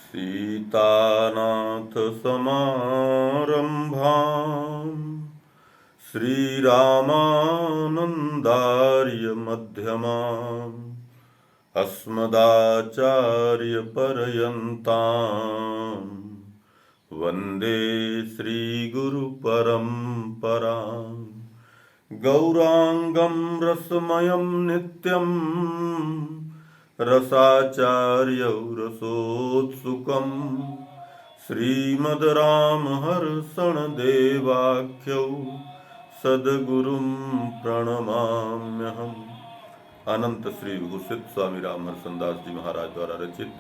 सीतानाथ समारंभाम् श्रीरामानन्दार्य मध्यमाम् अस्मदाचार्यपर्यन्ताम् वन्दे श्रीगुरुपरम्पराम् गौराङ्गं रसमयं नित्यम् रसाचार्यौ रसोत्सुकम् श्रीमद्रामहर्षणदेवाख्यौ सद्गुरुं प्रणमाम्यहम्। अनंत श्री विभूषित स्वामी रामहर्षण दास जी महाराज द्वारा रचित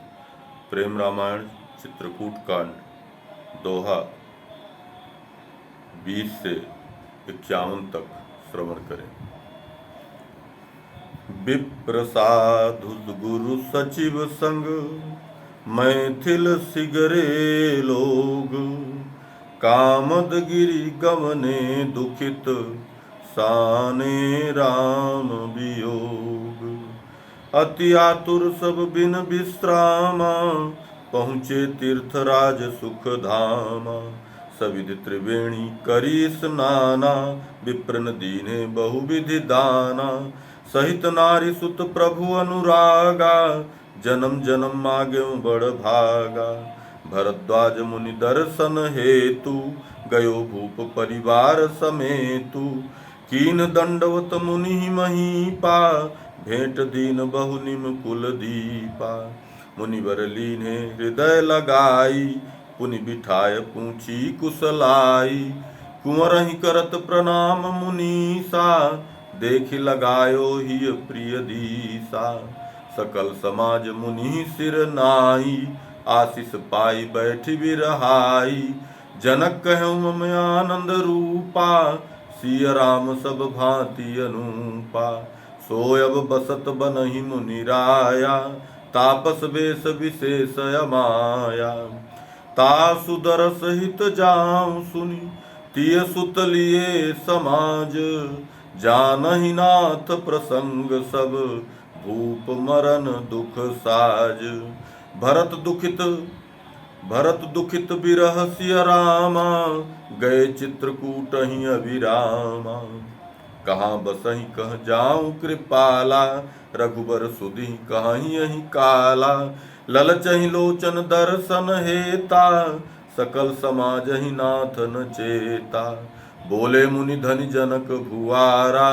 प्रेम रामायण चित्रकूट कांड दोहा 20 से 51 तक श्रवण करें। विप्र साधु गुरु सचिव संग मैथिल सिगरे लोग कामदगिरि गमने दुखित साने राम वियोग। अति आतुर सब बिन विश्रामा पहुँचे तीर्थराज सुख धामा। सविधि त्रिवेणी करी स्नाना विप्रन दीने बहुविधि दाना। सहित नारी सुत प्रभु अनुरागा जन्म जन्म माग्यो बड़ भागा। भरद्वाज मुनि दर्शन हेतु गयो भूप परिवार समेतु। कीन दंडवत मुनि महीपा भेंट दीन बहु निम कुल दीपा। मुनिवर लीने हृदय लगाई पुनि बिठाय पूछी कुशलाई। कुंवर ही करत प्रणाम मुनीसा देखि लगायो ही प्रिय दीसा। सकल समाज मुनि सिर नाई आशीष पाई बैठी बिरहाई। जनक कहूँ मम आनंद रूपा सिय राम सब भांति अनूपा। सोयब बसत बनहि मुनि राया तापस वेश विशेष अमाया। तासुदर सहित जाऊं सुनी तिय सुत लिए समाज। जानहि नाथ प्रसंग सब भूप मरण दुख साज। भरत दुखित बिरह सिय रामा गए चित्रकूट ही अभिरामा। कहाँ बसहि कह जाऊं कृपाला रघुबर सुधि कहीं यही काला। ललचहि लोचन दर्शन हेता सकल समाज ही नाथ न चेता। बोले मुनि धनि जनक भुआरा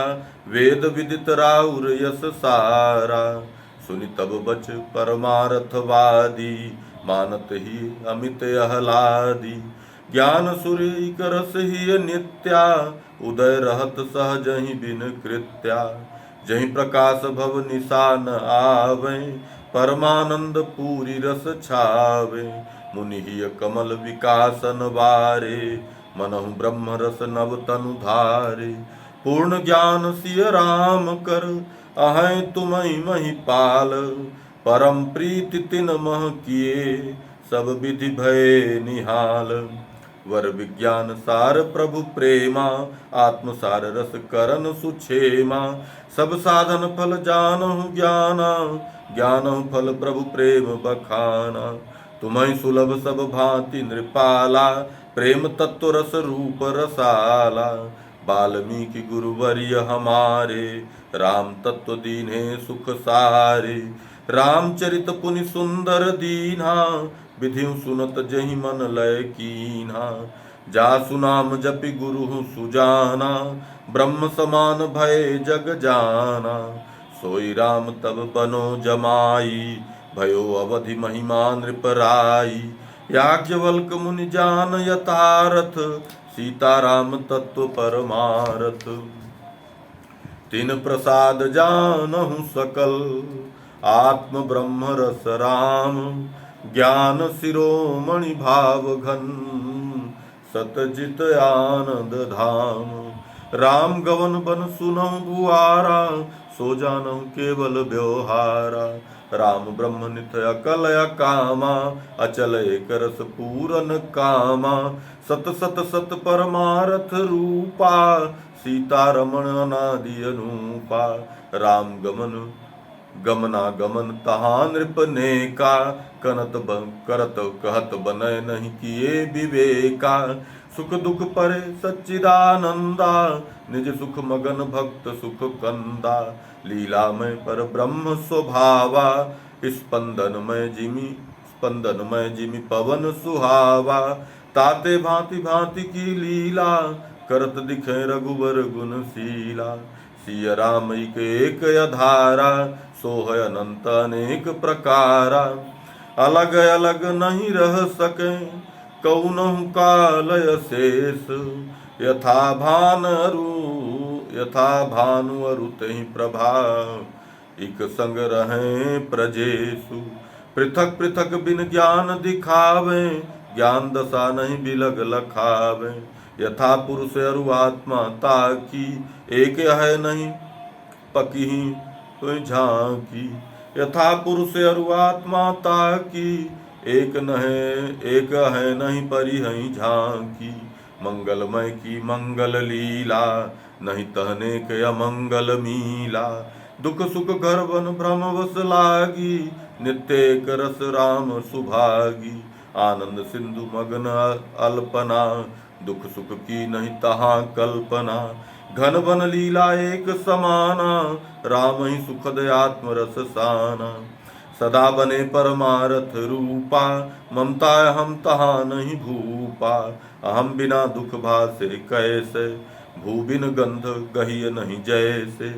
वेद विदित राउर यस सारा। सुनि तब बच परमार्थवादी मानत ही अमित अहलादी। ज्ञान सुरी करस ही नित्या उदय रहत सहज ही बिन कृत्या। जहि प्रकाश भव निशान आवे परमानंद पूरी रस छावे। मुनि ही कमल विकासन वारे मनहु ब्रह्म रस नव तनु धारे। पूर्ण ज्ञान सिय राम कर अहै तुम्हि महिपाल। परम प्रीति तिन मह किए सब विधि भय निहाल। वर विज्ञान सार प्रभु प्रेमा आत्म सार रस करन सुक्षेमा। सब साधन फल जानहु ज्ञाना ज्ञानहु फल प्रभु प्रेम बखाना। तुम्हि सुलभ सब भांति नृपाला प्रेम तत्व रस रूप रसाला। वाल्मीकि गुरुवर्य हमारे राम तत्व दीन्हे सुख सारे। रामचरित पुनि सुंदर दीन्हा विधि सुनत जहि मन लय कीन्हा। जासु नाम जपि गुरु सुजाना ब्रह्म समान भय जग जाना। सोई राम तब बनो जमाई भयो अवधि महिमा नृपराई। याज्ञवल्क मुनि जान यथारथ सीताराम तत्व परमारथ। तिन प्रसाद जानहु सकल आत्म ब्रह्म रस राम। ज्ञान शिरोमणि भाव घन सतजित आनंद धाम। राम गवन बन सुनहु बुआरा सो जानहु केवल व्यवहारा। राम ब्रह्म नित अकल कामा अचल एक रस पूरन कामा। सत सत सत परमारथ रूपा सीता रमण अनादि अनूपा। राम गमन गमना गमन तहाँ नृप ने का, करत कहत बनय नहीं किए विवेका। सुख दुख परे सच्चिदानंदा, निज सुख मगन भक्त सुख कंदा। लीला में पर ब्रह्म स्वभावा, स्पंदन में जिमि पवन सुहावा। ताते भांति भांति की लीला, करत दिखे रघुवर गुणशीला। सिय राम एक अधारा, सोह अनंत अनेक प्रकारा। अलग अलग नहीं रह सके, कौनहु कालय शेष। यथा भानु अरु तहि प्रभाव, इक संग रहे प्रजेसु। पृथक पृथक बिन ज्ञान दिखावे, ज्ञान दशा नहीं बिलग लखावे। यथा पुरुष अरु आत्मा ताकी, एक है नहीं पकी झांकी। यथा पुरुष अरु आत्मा ताकी, एक है नहीं परी है झांकी। मंगलमय की मंगल लीला, नहीं तहने के अमंगल मीला। दुख सुख घर वन भ्रम वस लागी, नित्य एक रस राम सुभागी। आनंद सिंधु मगन अल्पना, दुख सुख की नहीं तहाँ कल्पना। घन वन लीला एक समाना, राम ही सुखद आत्म रस साना। सदा बने परमारथ रूपा, ममता हम तहाँ नहीं भूपा। अहम बिना दुख भासे कैसे, भू बिन गंध गहिय नहीं जैसे।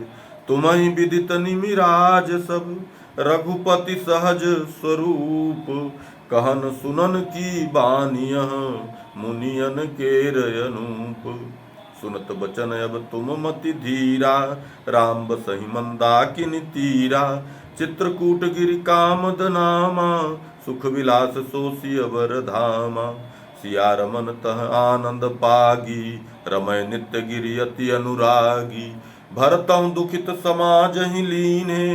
तुम ही विदित निमिराज सब, रघुपति सहज स्वरूप। कहन सुनन की बानियः, मुनियन केर अनूप। सुनत बचन अब तुम मति धीरा, राम बसहि मंदाकिनी तीरा। चित्रकूट गिरि कामद नामा, सुख विलास सोसी अवर धामा। सिया रमन तह आनंद पागी, रमय नित्य गिरि अति अनुरागी। भरतहु दुखित समाज ही लीने,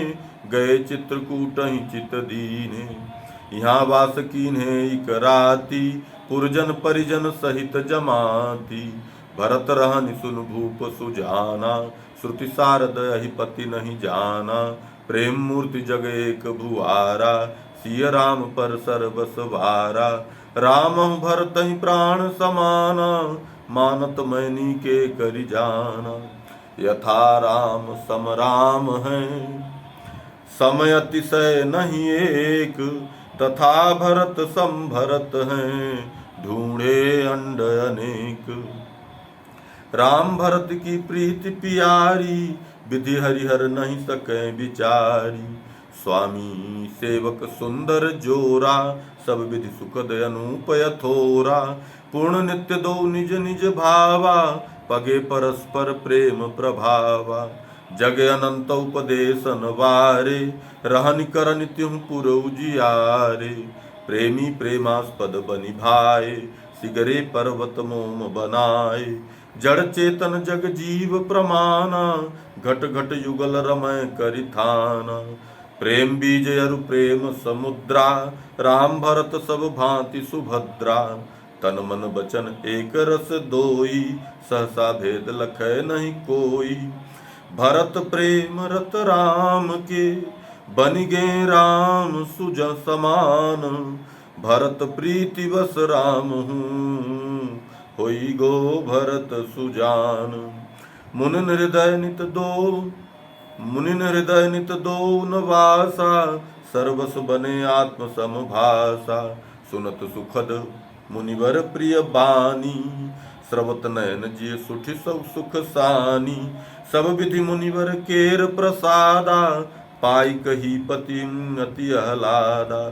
गए चित्रकूट ही चित दीने। यहाँ वास कीन्हे इक राती, पुरजन परिजन सहित जमाती। भरत रहनि सुन भूप सुजाना, श्रुति सारद अहिपति नहीं जाना। प्रेम मूर्ति जग एक भुआरा, सिय राम पर सर्वस वारा। राम भरत ही प्राण समाना, मानत मैनी के करि जाना। यथा राम सम राम है, समय अतिशय नहीं एक। तथा भरत सम भरत हैं, ढूंढे अंड अनेक। राम भरत की प्रीति प्यारी, विधि हरिहर नहीं सके विचारी। स्वामी सेवक सुंदर जोरा, सब विधि सुखद अनूप यथोरा। पूर्ण नित्य दो निज निज भावा, पगे परस्पर प्रेम प्रभावा। जग अनंत उपदेशन वारे, रहनि करनि त्युं पुर उजियारे। प्रेमी प्रेमास्पद बनि भाए, सिगरे पर्वत मोम बनाए। जड़ चेतन जग जीव प्रमाना, घट घट युगल रमय करिथाना। प्रेम बीज अरु प्रेम समुद्रा, राम भरत सब भांति सुभद्रा। तन मन बचन एक रस दोई, सहसा भेद लखै नहीं कोई। भरत प्रेम रत राम के, बनि गे राम सुज समान। भरत प्रीति बस राम हूँ, होई गो भरत सुजान। मुनि हृदय नित दो नवासा, सर्वस बने आत्म समभासा। सुनत सुखद मुनिवर प्रिय बानी, स्रवत नयन जिय सुठि सब सुख सानी। सब विधि मुनिवर केर प्रसादा, पाई कही पति अति आह्लादा।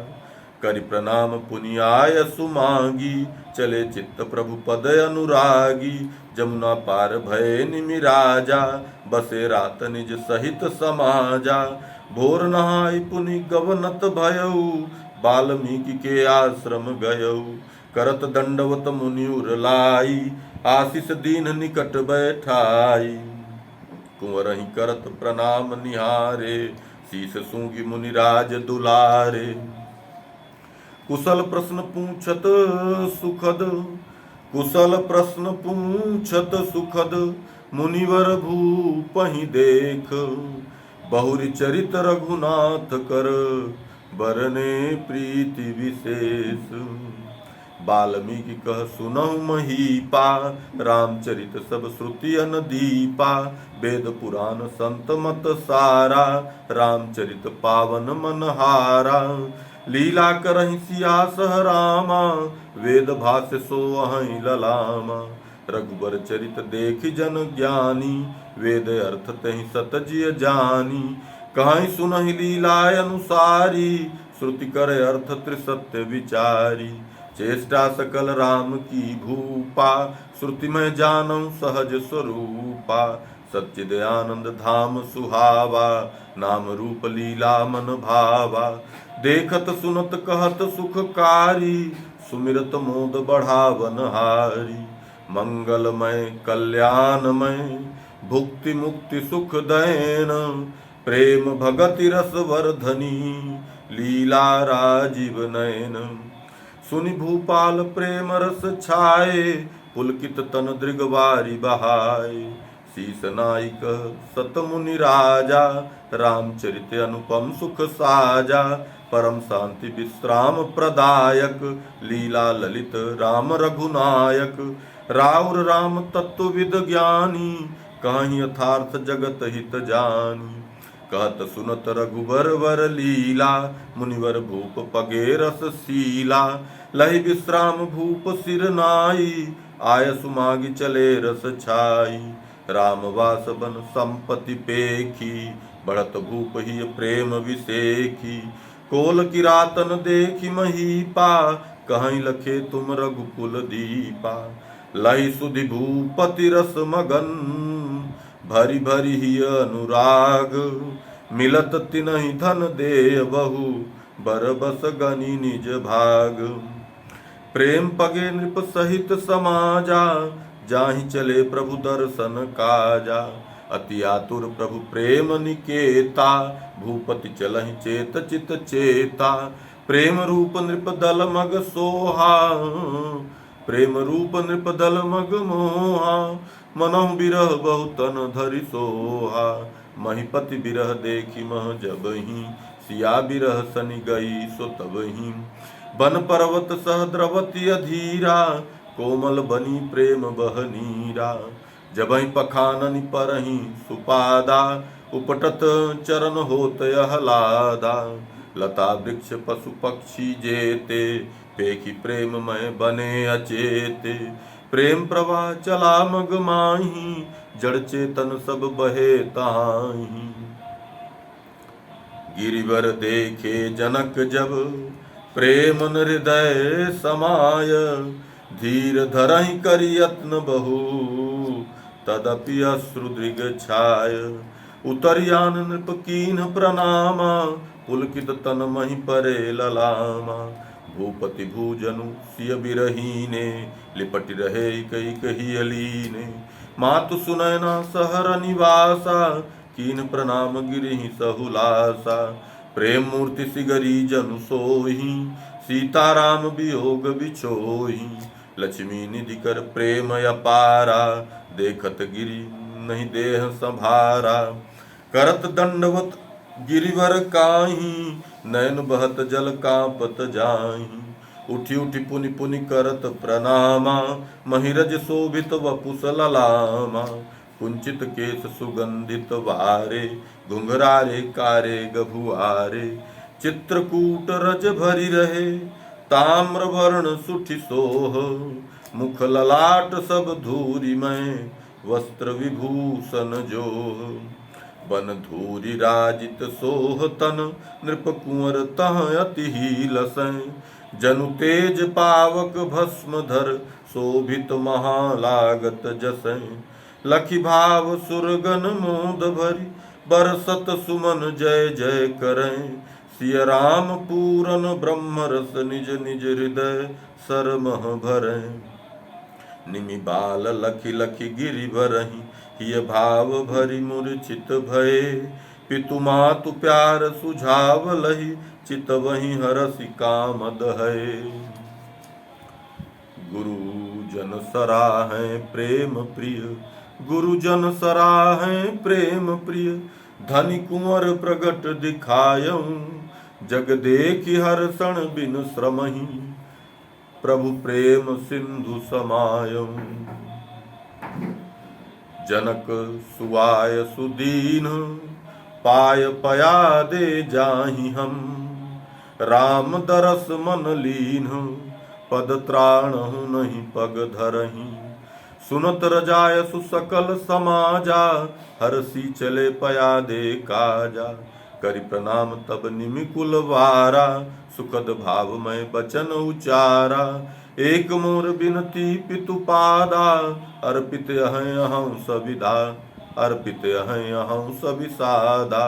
करि प्रणाम पुनि आय सुमांगी, चले चित्त प्रभु पद अनुरागी। जमुना पार भय निमिराजा, बसे रात निज सहित समाजा। भोर नहाय पुनि गवनत भयऊ, वाल्मीकि के आश्रम गयऊ। करत दंडवत मुनि उर लाई, आशीष दीन निकट बैठाई। कुंवर ही करत प्रणाम निहारे, शीस सूंघि मुनिराज दुलारे। कुशल प्रश्न पूछत सुखद, मुनिवर भूपहि देख। बहुरी चरित रघुनाथ कर, बरने प्रीति विशेष। वाल्मीकि कह सुनहु महीपा, रामचरित सब श्रुति अनदीपा। वेद पुराण संत मत सारा, रामचरित पावन मनहारा। लीला करहि सिया सह रामा, वेद भाष्य सोअहि ललामा। रघुबर चरित देखि जन ज्ञानी, वेद अर्थ तहि सत जिय जानी। कहीं सुनहि लीला अनुसारी, श्रुति कर अर्थ त्रिसत्य विचारी। चेष्टा सकल राम की भूपा, श्रुति में जानम सहज स्वरूपा। सच्चिद आनंद धाम सुहावा, नाम रूप लीला मन भावा। देखत सुनत कहत सुखकारी, सुमिरत मोद बढ़ावन हारी। मंगलमय कल्याणमय, भुक्ति मुक्ति सुख दैन। प्रेम भगति रस वर्धनी, लीला राजीव नयन। सुनि भूपाल प्रेम रस छाए, पुलकित तन दृगवारी बहाए। शीस नायक सत मुनि राजा, रामचरित अनुपम सुख साजा। परम शांति विश्राम प्रदायक, लीला ललित राम रघुनायक। राउर राम तत्वविद ज्ञानी, कहीं यथार्थ जगत हित जानी। कहत सुनत रघुबर वर लीला, मुनिवर भूप पगे रस शीला। लहि विश्राम भूप सिर नाई, आय सुमागी चले रस छाई। राम वास बन संपत्ति पेखी, बढ़त भूप ही प्रेम विसेखी। कोल किरातन देखी महीपा, कहीं लखे तुम रघुकुल दीपा। लहि सुधि भूपति रस मगन, भरी भरी ही अनुराग। मिलत तिनहि धन दे बहु, बरबस गनि निज भाग। प्रेम पगे नृप सहित समाजा, जाहि चले प्रभु दर्शन काजा। अति आतुर प्रभु प्रेम निकेता, भूपति चलहि चेत चित चेता। प्रेम रूप नृप दल मग सोहा, प्रेम रूप नृप दल मग मोहा। मनहु बिरह बहुतन धरि सोहा, महिपति बिरह देखी मह जबहि। सिया बिरह सनि गई सो तबहि। बन पर्वत सह द्रवति अधीरा, कोमल बनी प्रेम बह नीरा। जबहि पखाननि परहि सुपादा, उपटत चरण होत आह्लादा। लता वृक्ष पशु पक्षी जेते, पेखी प्रेममय बने अचेते। प्रेम प्रवाह चला मग माही, जड़ चेतन सब बहे ताही। गिरिवर देखे जनक जब, प्रेम हृदय समाय। धीर धरहि कर यत्न बहु, तदपि अश्रु दृग छाय। उतरियान नृप कीन्ह प्रणामा, पुलकित तन महि परे ललामा। भूपति भूजनु सिय बिरहीने, लिपटि रहे कई कही अलीने। मातु सुनैना सहर निवासा, कीन प्रणाम गिरिहि सहुलासा। प्रेम मूर्ति सिगरी जनु सोही, सीताराम वियोग बिछोही। लक्ष्मी निधि कर प्रेम अपारा, देखत गिरि नहीं देह संभारा। करत दंडवत गिरिवर काहि, नयन बहत जल कांपत जाहि। उठी उठी पुनि पुनि करत प्रणामा, महिरज शोभित वपुस ललामा। कुंचित केश सुगंधित वारे, घुंघरारे कारे गभुआरे। चित्रकूट रज भरी रहे, ताम्र वर्ण सुठि सोह। मुख ललाट सब धूरिमय, वस्त्र विभूषण जोह। बन धूरि राजित सोह तन, नृप कुंवर तह अति ही लसैं। जनु तेज पावक भस्म धर, शोभित महालागत जसैं। लखि भाव सुरगन मोद भरी, बरसत सुमन जय जय करैं। सिय राम पूरन ब्रह्म रस, निज निज हृदय सरमह भरैं। निमि बाल लखि लखि गिरि भरहि, हिय भाव भरि मूर्छित भये। पितु मातु प्यार सुझावलहि, चितवहि हरसि काम दहै। गुरुजन सराहै प्रेम प्रिय, गुरुजन सराहै प्रेम प्रिय। धनि कुंवर प्रगट दिखायऊं, जग देखि हर्षण बिन श्रमहि, प्रभु प्रेम सिंधु समायऊं। जनक सुवाय सुदीन, पाय पया दे जाहि हम, राम दरस मन लीन, पद त्राणहु नहीं पग धरहि। सुनत रजायसु सकल समाजा, हरसी चले पया दे काजा। करि प्रणाम तब निमि कुल वारा, सुखद भाव में बचन उचारा। एक मोर बिनती पितु पादा, अर्पित हैं अहं सविदा, अर्पित हैं अहं सवि सादा।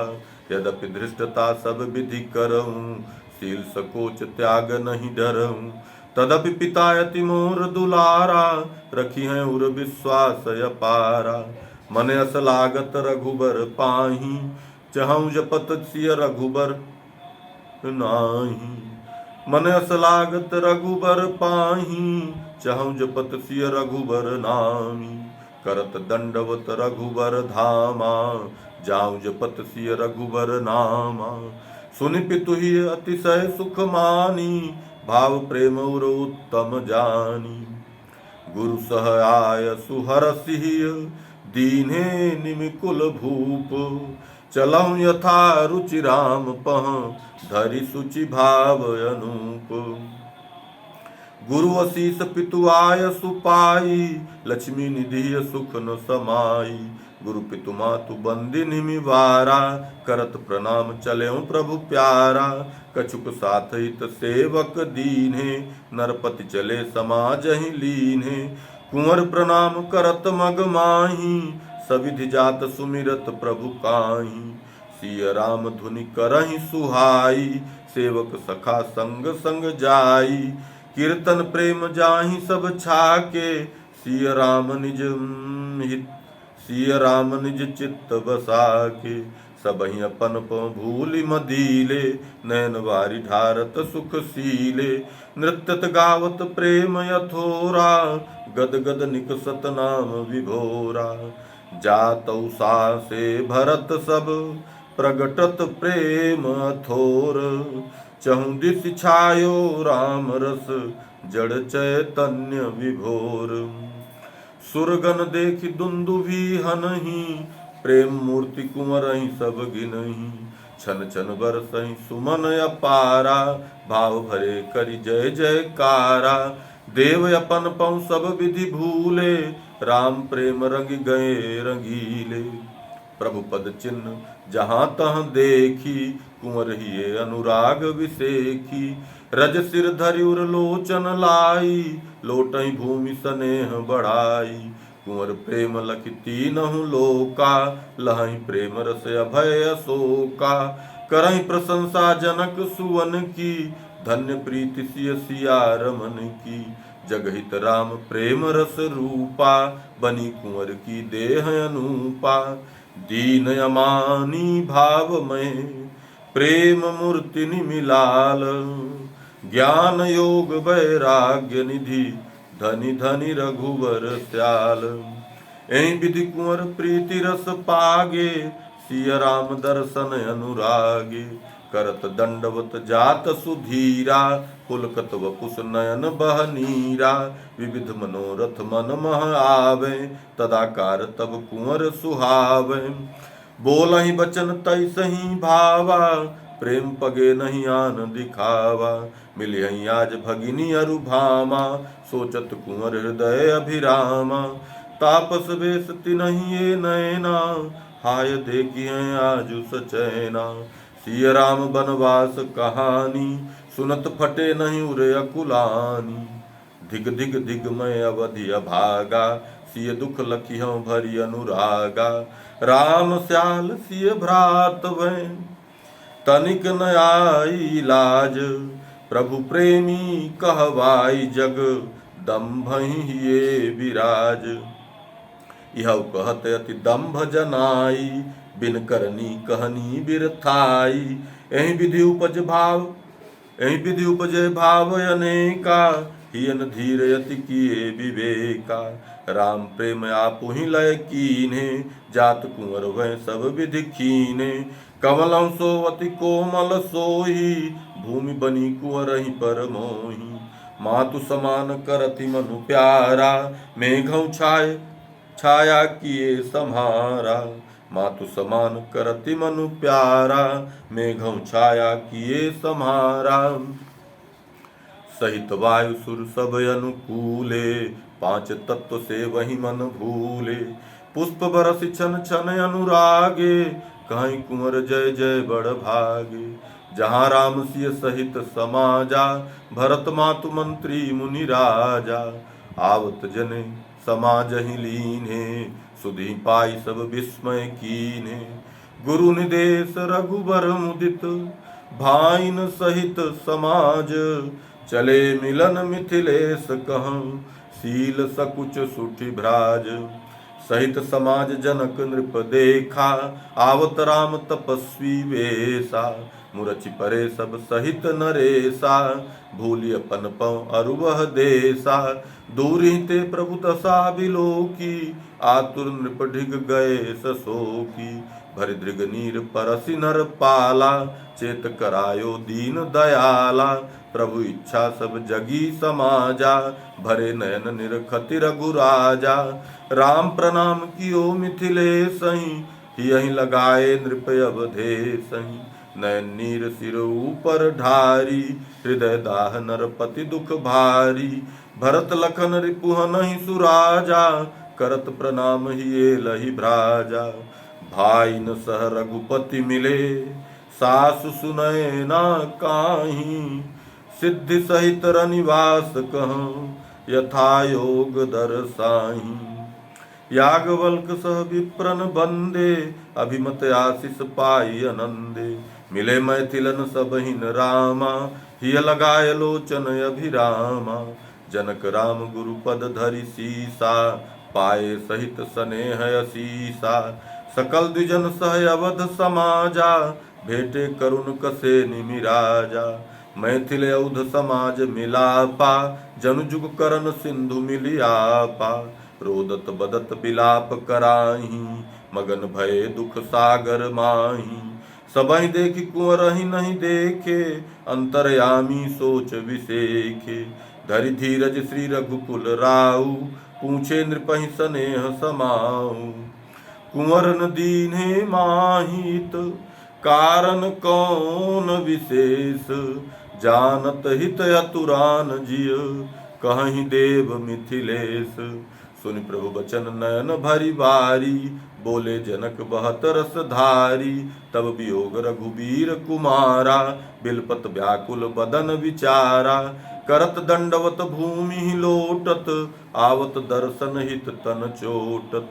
यद्यपि धृष्टता सब विधि करऊं, शील सकोच त्याग नहीं डरऊं। तदपि पिता अति मोर दुलारा, रखी हैं उर विश्वास अपारा। मन अस लागत रघुबर पाही, चहऊं जपत सिय रघुबर नाही। मन अस लागत रघुबर पाही, चहऊं जपत सिय रघुबर नामी। करत दंडवत रघुबर धामा, जाऊं जपत सिय रघुबर नामा। सुनि पितु ही अतिशय सुख मानी, भाव प्रेम उर उत्तम जानी। गुरु सह आय सुहरसिय, दीन्हे निमि कुल भूप। चलऊं यथा रुचि राम पह, धरि सुचि भाव अनूप। गुरु असीस पितु आय सुपाई, लक्ष्मी निधि सुख न समाई। गुरु पितु मातु बंदी निमि वारा, करत प्रणाम चलेऊं प्रभु प्यारा। कछुक साथ हित सेवक दीन्हे, नरपति चले समाज ही लीन्हे। कुंवर प्रणाम करत मग माही, सविधि जात सुमिरत प्रभु काहीं। सिय राम धुनि करहि सुहाई, सेवक सखा संग संग जाई। कीर्तन प्रेम जाहि सब छाके, सिय राम निज हित सिय राम निज चित्त बसाके। सबहि अपन पौ भूलि मदीले, नैन वारि ढारत सुख सीले। नृत्यत गावत प्रेम यथोरा, गद गद निकसत नाम विभोरा। जातौ सासे भरत सब, प्रगटत प्रेम अथोर। चहुं दिसि छायो राम रस, जड़ चैतन्य विभोर। सुरगन देखि दुंदुभि हनहि, प्रेम मूर्ति कुंवरहि सब गिनहि। छन छन बरसहि सुमन अपारा, भाव भरे करि जय जयकारा। देव अपन पौ सब विधि भूले, राम प्रेम रंग गए रंगीले। प्रभु पद चिन्ह जहाँ तहाँ देखी, कुंवर हिये अनुराग विसेखी। रज सिर धरि उर लोचन लाई, लोटहि भूमि स्नेह बढ़ाई। कुंवर प्रेम लखि तीनहु लोका, लहहि प्रेम रस अभय अशोका। करहि प्रशंसा जनक सुवन की, धन्य प्रीति सिय सिया रमन की। जगहित राम प्रेम रस रूपा, बनी कुंवर की देह अनूपा। दीन अमानी भाव में, प्रेम मूर्ति निमिलाल। ज्ञान योग वैराग्य निधि, धनि धनि रघुवर त्याल। एहि विधि कुंवर प्रीति रस पागे, सिय राम दर्शन अनुरागे। करत दंडवत जात सुधीरा, पुलकत वपुस नयन बह नीरा। विविध मनोरथ मन मह आवे, तदाकार तब कुंवर सुहावे। बोलहि बचन तैसहि भावा, प्रेम पगे नहीं आन दिखावा। मिलिहि आज भगिनी अरुभामा, सोचत कुंवर हृदय अभिरामा। तापस वेश तिन्हि ये नैना, हाय देखिए आजु सचैना। सिय राम बनवास कहानी, सुनत फटे नहीं उरे अकुलानी। धिग धिग धिग मैं अवधि अभागा, सिय दुख लखियों भरी अनुरागा। राम स्याल सिय भ्रात वै, तनिक न आई लाज। प्रभु प्रेमी कहवाई जग, दम्भहि ये विराज। यह कहत अति दम्भ जनाई, बिन करनी कहनी बिरथाई। एहि विधि उपज भाव अनेका, हियन धीर यति किए विवेका। राम प्रेम आपु ही लय कीन्हे, जात कुंवर वह सब विधि कीन्हे। कमलम सोवति कोमल सोही, भूमि बनी कुंवर ही पर मोही। मातु समान करति मनु प्यारा, मेघौ छाय छाया किए सम्हारा। मातु समान करति मनु प्यारा, मेघौ छाया किए सम्हारा। सहित वायु सुर सब अनुकूले, पांच तत्व से वही मन भूले। पुष्प बरस छन छन अनुरागे, कहीं कुंवर जय जय बड़ भागे। जहाँ राम सिय सहित समाजा, भरत मातु मंत्री मुनि राजा। आवत जने समाज ही लीने, सुधि पाई सब विस्मय कीने। गुरु निदेश रघुबर मुदित, भाइन सहित समाज। चले मिलन मिथिलेश कहूँ, शील सकुच सुठि भ्राज। सहित समाज जनक नृप देखा, आवत राम तपस्वी वेसा। मुरचि परे सब सहित नरेसा, भूलि अपन पौ अरुवह देसा। दूरी ते प्रभु दशा बिलोकी, आतुर नृप ढिग गए ससोकी। भरि दृग नीर परसि नर पाला, चेत करायो दीन दयाला। प्रभु इच्छा सब जगी समाजा, भरे नयन निरखति रघुराजा। राम प्रणाम कियो मिथिलेसहि, यहीं लगाए नृप अवधेसहि। नयन नीर सिर ऊपर ढारी, हृदय दाह नरपति दुख भारी। भरत लखन रिपुहनहि सुराजा, करत प्रणाम हिये लहि भ्राजा। भाई न सह रघुपति मिले, सासु सुनय ना काहीं। सिद्धि सहित रनिवास कहूँ, यथा योग दर्शाहीं। याज्ञवल्क्य सह विप्रन बंदे, अभिमत आशीष पाई आनंदे। मिले मैथिलन सबहिन रामा, हिय लगाय लोचन अभिरामा। जनक राम गुरु पद धरि सीसा, पाए सहित स्नेह असीसा। सकल द्विजन सह अवध समाजा, भेटे करुण कसे निमिराजा। मैथिल औध समाज मिलापा, जनु जुग करन सिंधु मिलियापा। रोदत बदत बिलाप कराही, मगन भये दुख सागर माही। सबहि देखि कुंवर ही नहीं देखे, अंतरयामी सोच विसेखे। धरि धीरज श्री रघुकुल राऊ, पूछे नृपहि स्नेह समाऊ। कुंवर न दीन्हे माहित, कारण कौन विशेष। जानत हित अतुरान जिय, कहीं देव मिथिलेश। सुनि प्रभु बचन नयन भरि बारी, बोले जनक बहत रस धारी। तब वियोग रघुबीर कुमारा, बिलपत व्याकुल बदन विचारा। करत दंडवत भूमि लोटत, आवत दर्शन हित तन चोटत।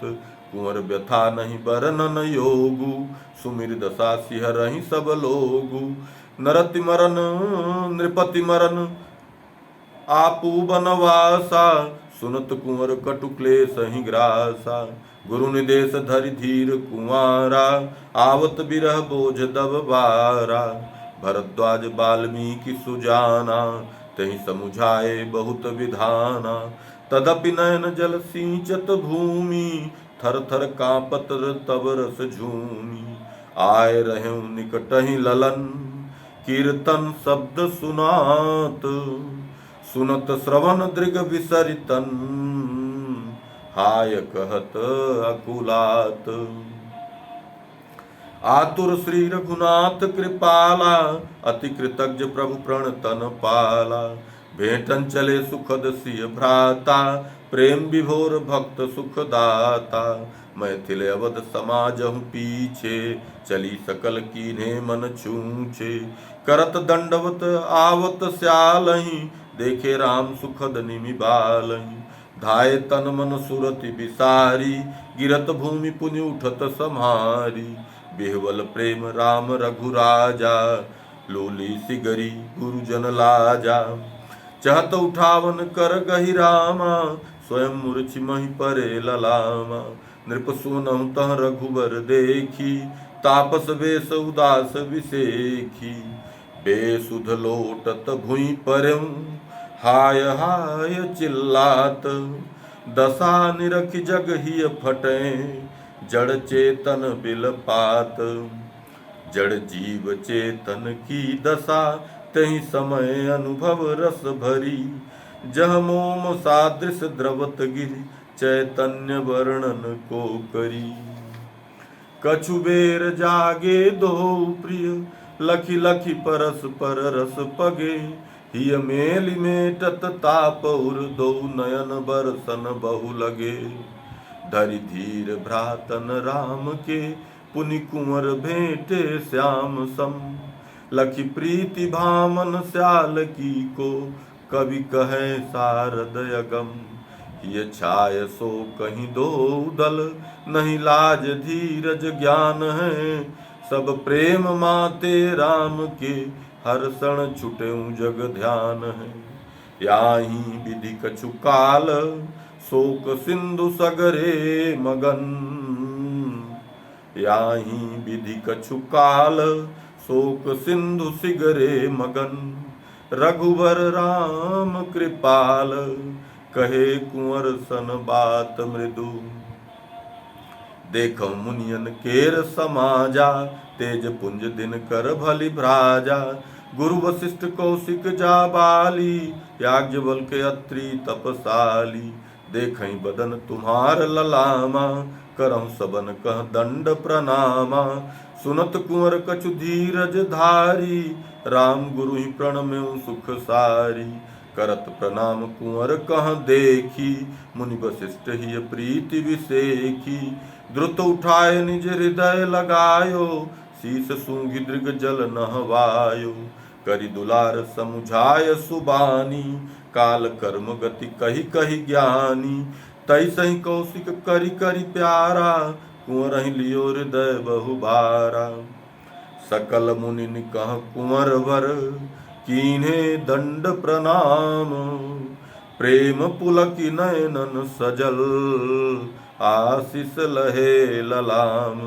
कुंवर व्यथा नहीं बरनन योगु, सुमिर दशा सिहरहि सब लोगु। नरति मरन नृपति मरन, आपू बनवासा। सुनत कुंवर कटु क्लेश ही ग्रासा। गुरु निदेश धरि धीर कुंवारा, आवत बिरह बोझ दब बारा। भरद्वाज वाल्मीकि सुजाना, तहि समुझाए बहुत विधाना। तदपि नयन जल सिंचत भूमि, थर थर कांपत तब रस झूमी। आय रहें निकटहि ललन, कीर्तन शब्द सुनात। सुनत श्रवण दृग विसरितन, हाय कहत अकुलात। आतुर श्री रघुनाथ कृपाला, अति कृतज्ञ प्रभु प्रण तन पाला। भेटन चले सुखद सिय भ्राता, प्रेम विभोर भक्त सुखदाता। मैथिल अवध समाजहु पीछे, चली सकल कीन्हे मन छूछे। करत दंडवत आवत स्यालहि, देखे राम सुखद निमि बालहि। धाये तन मन सुरति बिसारी, गिरत भूमि पुनि उठत सम्हारी। बिहवल प्रेम राम रघुराजा, लोली सिगरी गुरुजन लाजा। चहत उठावन कर गहि रामा, स्वयं मूर्छि महि परे ललामा। नृप सुनहु तह रघुबर देखी, तापस वेश उदास विसेखी। बेसुध लोटत भुइ परऊँ, हाय हाय चिल्लात। दशा निरख जग ही फटे, जड़ चेतन बिल पात। जड़ जीव चेतन की दशा, तहि समय अनुभव रस भरी। जह मोम सादृश द्रवत गिरि, चैतन्य वर्णन को करी। कछु बेर जागे दो प्रिय, लखि लखि परस्पर रस पगे। हिय मेलि मेटत ताप उर, दो नयन बरसन बहु लगे। धरि धीर भ्रातन राम के, पुनि कुंवर भेंटे श्याम सम। लखि प्रीति भामन स्याल की को, कवि कहे सारद अगम। ये छाय सो कहीं दो दल, नहीं लाज धीरज ज्ञान है। सब प्रेम माते राम के, हर क्षण छुटे जग ध्यान है। याही विधि कछु काल, शोक सिंधु सगरे मगन। याही विधि कछु काल, शोक सिंधु सिगरे मगन। रघुवर राम कृपाल, कहे कुंवर सन बात मृदु। देखो मुनियन केर समाजा, तेज पुंज दिन कर भली भ्राजा। गुरु वशिष्ठ कौशिक जाबाली, याज्ञवल्क्य के अत्रि तपसाली। देखई बदन तुम्हार ललामा, करहु सबन कह दंड प्रणामा। सुनत कुंवर कछु धीरज धारी, राम गुरु ही प्रणम्यु सुख सारी। करत प्रणाम कुंवर कह देखी, मुनि वशिष्ठ ही प्रीति विसेखी। द्रुत उठाए निज हृदय लगायो, शीस सूंघि दृग जल नहवायो। करि दुलार समुझाय सुबानी, काल कर्म गति कही कही ज्ञानी। तई सही कौशिक करि करि प्यारा, कुंवर ही लियो हृदय बहु भारा। सकल मुनि कह कुंवर वर, कीन्हे दंड प्रणाम। प्रेम पुलकि नयनन सजल, आशीष लहे ललाम।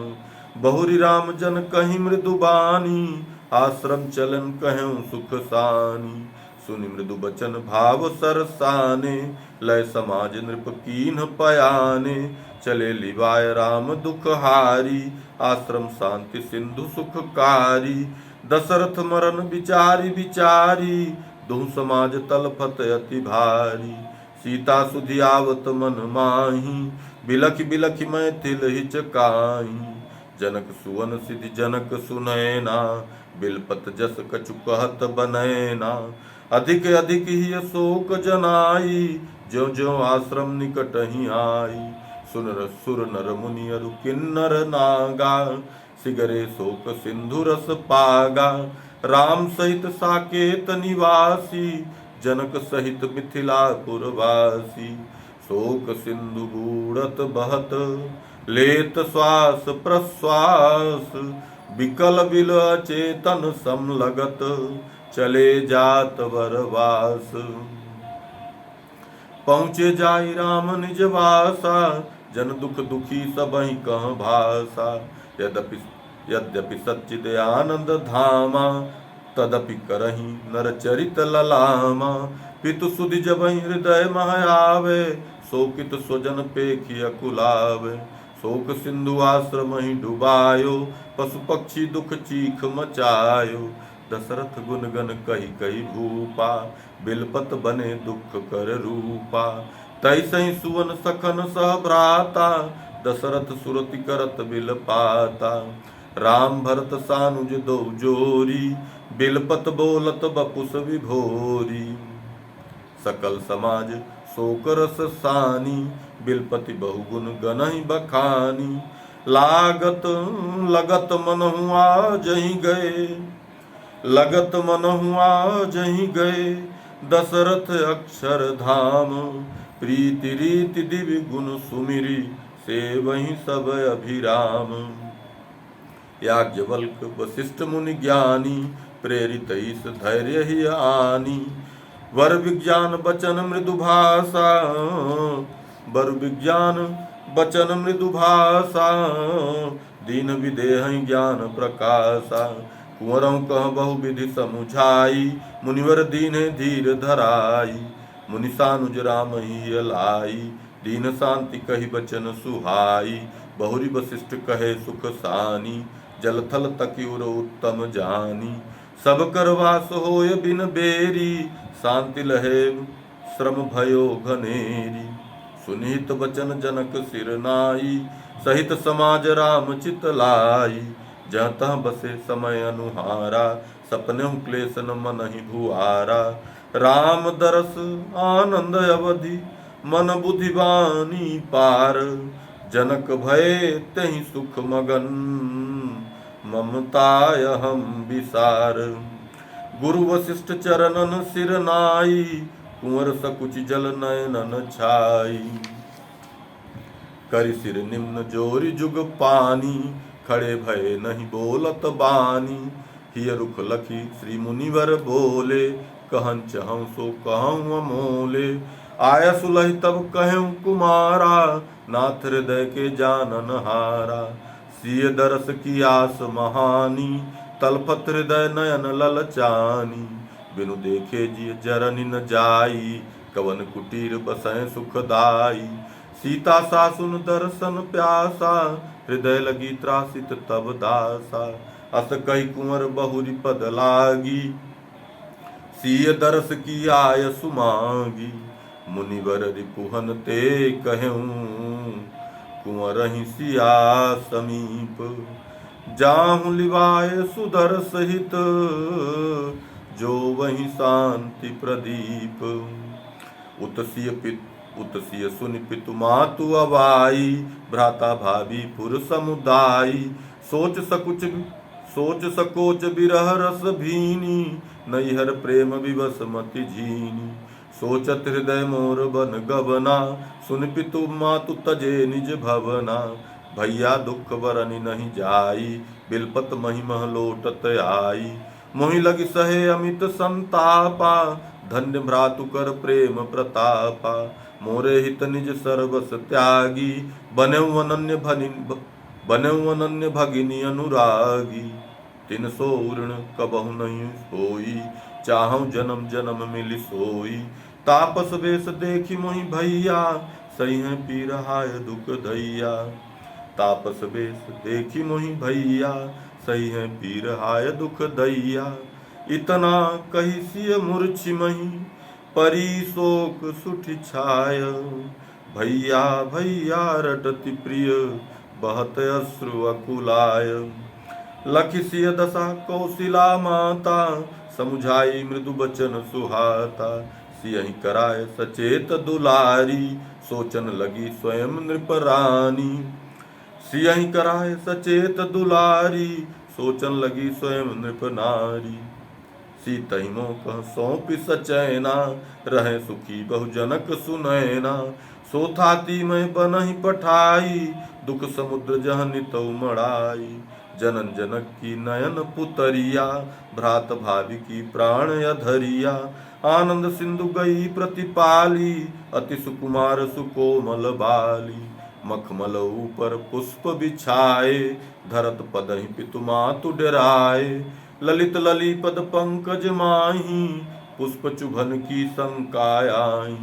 बहुरी राम जन कहीं मृदु बानी, आश्रम चलन कहूँ सुख सानी। सुनि मृदु बचन भाव सरसाने, लय समाज नृप कीन्ह पयाने। चले लिवाय राम दुख हारी, आश्रम शांति सिंधु सुखकारी। दशरथ मरण विचारी विचारी, दुह समाज तलफत अति भारी। सीता सुधि आवत मन माही, बिलखि बिलखि मैथिल हिचकाई। जनक सुवन सिधि जनक सुनैना, बिलपत जस कछु कहत बनैना। अधिक अधिक ही शोक जनाई, ज्यों ज्यों आश्रम निकट ही आई। सुन सुर नर मुनि अरु किन्नर नागा, सिगरे शोक सिंधु रस पागा। राम सहित साकेत निवासी, जनक सहित मिथिलापुर वासी। शोक सिंधु बूढ़त बहत, लेत श्वास प्रश्वास। विकल बिल चेतन समलगत, चले जात वरवास। पहुँचे जाई राम निज वासा, जन दुख दुखी सबहि कह भाषा। यद्यपि सच्चिद आनंद धामा, तदपि करही नर चरित ललामा। पितु सुधि जबहि हृदय मह आवे, शोकित स्वजन पेखि अकुलावे। शोक सिंधु आश्रम ही डुबायो, पशु पक्षी दुख चीख मचायो। दशरथ गुण गन कही कही भूपा, बिलपत बने दुख कर रूपा। तैसहि सुवन सखन सह भ्राता, दशरथ सुरति करत बिल पाता। राम भरत सानुज दो जोरी, बिलपत बोलत बपुस विभोरी। सकल समाज शोक रस सानी, बिलपति बहुगुण गनहि बखानी। लागत लगत मनहु आजहि गए, लगत मनहु आजहि गए। दशरथ अक्षर धाम, प्रीति रीति दिव्य गुण सुमिरी। से वहीं सब अभिराम। याज्ञवल्क्य वशिष्ठ मुनि ज्ञानी, प्रेरित ईस धैर्य ही आनी। वर विज्ञान बचन मृदु भाषा, वर विज्ञान बचन मृदु भाषा। दीन विदेह ज्ञान प्रकाशा। कुंवरों कह बहु विधि समुझाई, मुनिवर दीने धीर धराई। मुनि सानुज राम ही लाई, दीन शांति कही बचन सुहाई, बहुरी वशिष्ठ कहे सुख सानी, जल थल तकिउर उत्तम जानी, सब करवास होय बिन बेरी, शांति लहे श्रम भयो घनेरी, सुनिहित बचन जनक सिर नाई, सहित समाज राम चित लाई, जहाँ तहाँ बसे समय अनुहारा, सपने क्लेश न मनहि भुआरा, राम दरस आनंद अवधि मन बुद्धि बानी पार, जनक भय तहि सुख मगन ममताय हम विसार, गुरु वशिष्ठ चरणन सिर नाई, कुंवर सकुच जल नयनन छाई, करि सिर निम्न जोरि जुग पानी, खड़े भय नहीं बोलत बानी, हिय रुख लखी श्री मुनिवर बोले, कहन चहु सो कहूँ अमोले, आया सुलहि तब कहूँ कुमारा, नाथ हृदय के जानन हारा, सिय दरस की आस महानी, तलपत हृदय नयन ललचानी, बिनु देखे जिय जरनि न जाई, कवन कुटीर बसै सुखदाई, सीता सासुन दर्शन प्यासा, हृदय लगी त्रासित तब दासा, अस कही कुंवर बहुरी पद लागी, सिय दरस की आय सुमागी, मुनिवर रिपुहन ते कहूँ, कुंवर ही सिया समीप, जाहु लिवाय सुधर सहित, जो वही शांति प्रदीप, उतसिय सुनि पितु मातु अवाई, भ्राता भाभी पुर समुदायी, सोच सकोच बिरह रस भीनी, नैहर प्रेम विवश मति झीनी, सोचत हृदय मोर बन गवना, सुन पितु मातु तजे निज भवना, भैया दुख बरनि नहीं जाई, बिलपत महिमह लोटत आई, मोहि लगी सहे अमित संतापा, धन्य भ्रातु कर प्रेम प्रतापा, मोरे हित निज सर्वस त्यागी, बनेउ अनन्य भगिनी अनुरागी, तिन सो ऋण कबहु नहीं होई, चाहूं जन्म जन्म मिलि सोई, तापस वेश देखी मोहि भैया, सही है पी रहाय दुख दैया, तापस वेश देखी मोहि भैया, सही है पी रहाय दुख दैया, इतना कही सिय मूर्छि मही, परी शोक सुठि छाय, भैया भैया रटति प्रिय, बहत अश्रु अकुलाय, लखि सिय दशा कौशिला माता, समुझाई मृदु बचन सुहाता, सियहि कराय सचेत दुलारी, सोचन लगी स्वयं नृपरानी, सियहि कराय सचेत दुलारी, सोचन लगी स्वयं नृप नारी, सीतहि मोह सौंपि सचैना, रहे सुखी बहुजनक सुनैना, सोथाती में बनहि पठाई, दुख समुद्र जह नितौ मड़ाई, जनन जनक की नयन पुतरिया, भ्रात भाभी की प्राण अधरिया, आनंद सिंधु गई प्रतिपाली, अति सुकुमार सुकोमल बाली, मखमल ऊपर पुष्प बिछाए, धरत पदहि पितु मातु डराए, ललित लली पद पंकज माही, पुष्प चुभन की शंकायाई,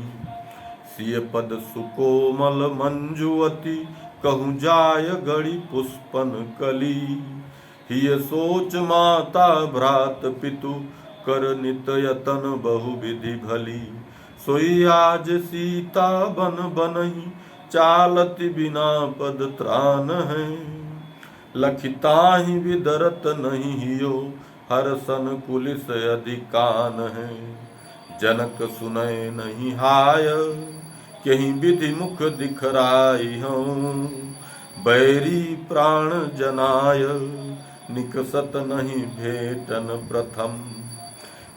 सिय पद सुकोमल मंजुवती, कहूँ जाय गढ़ी पुष्पन कली, हिय सोच माता भ्रात पितु, कर नित यतन बहु विधि भली, सोई आज सीता बन बनहि, चालति बिना पद त्राण है, लखिताहि विदरत नहीं हियो, हर सन कुलिस अधिकान है, जनक सुनय नहीं हाय, कहीं विधि मुख दिखराई हूँ, बैरी प्राण जनाय, निकसत नहीं भेटन प्रथम,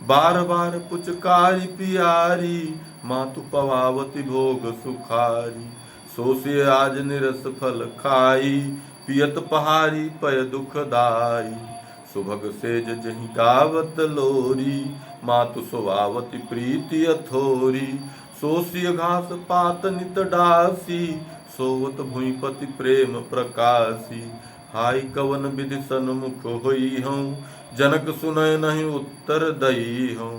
बार बार पुचकारी पियारी, मातु पवावती भोग सुखारी, सोसिय आज निरस फल खाई, पियत पहारी पय दुखदाई, सुभग सेज जहि गावत लोरी, मातु सुवावती प्रीति अथोरी, सोसिय घास पात नित डासी, सोवत भूपति प्रेम प्रकाशी, हाय कवन विधि सन्मुख होई हूँ, जनक सुनय नहीं उत्तर दई हूँ,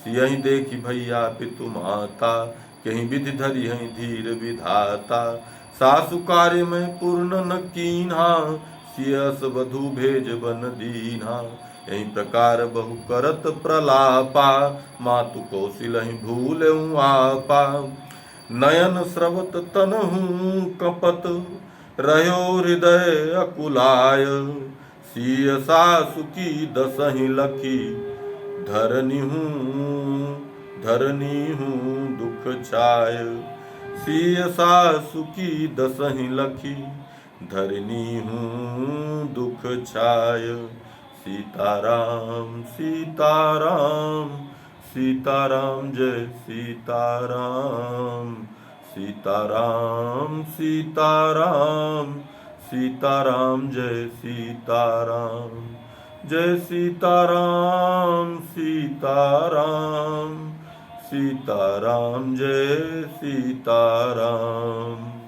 सियहि देखी भैया पितु माता, कहीं विधि धरि हैं धीर विधाता, सासु कार्य में पूर्ण न कीन्हा, सियस वधु भेज बन दीन्हा। यही प्रकार बहु करत प्रलापा, मातु कौशिलहि भूलहु आपा। नयन स्रवत तनहु कपत, रह्यो हृदय अकुलाय। सिय सासु की दसहि लखी, धरनी हूँ दुख छाय। सिय सासु की दसहि लखी, धरनी हूँ दुख छाय। सीताराम सीताराम सीताराम जय सीताराम। सीताराम सीताराम सीताराम जय सीताराम। जय सीताराम सीताराम सीताराम जय सीताराम।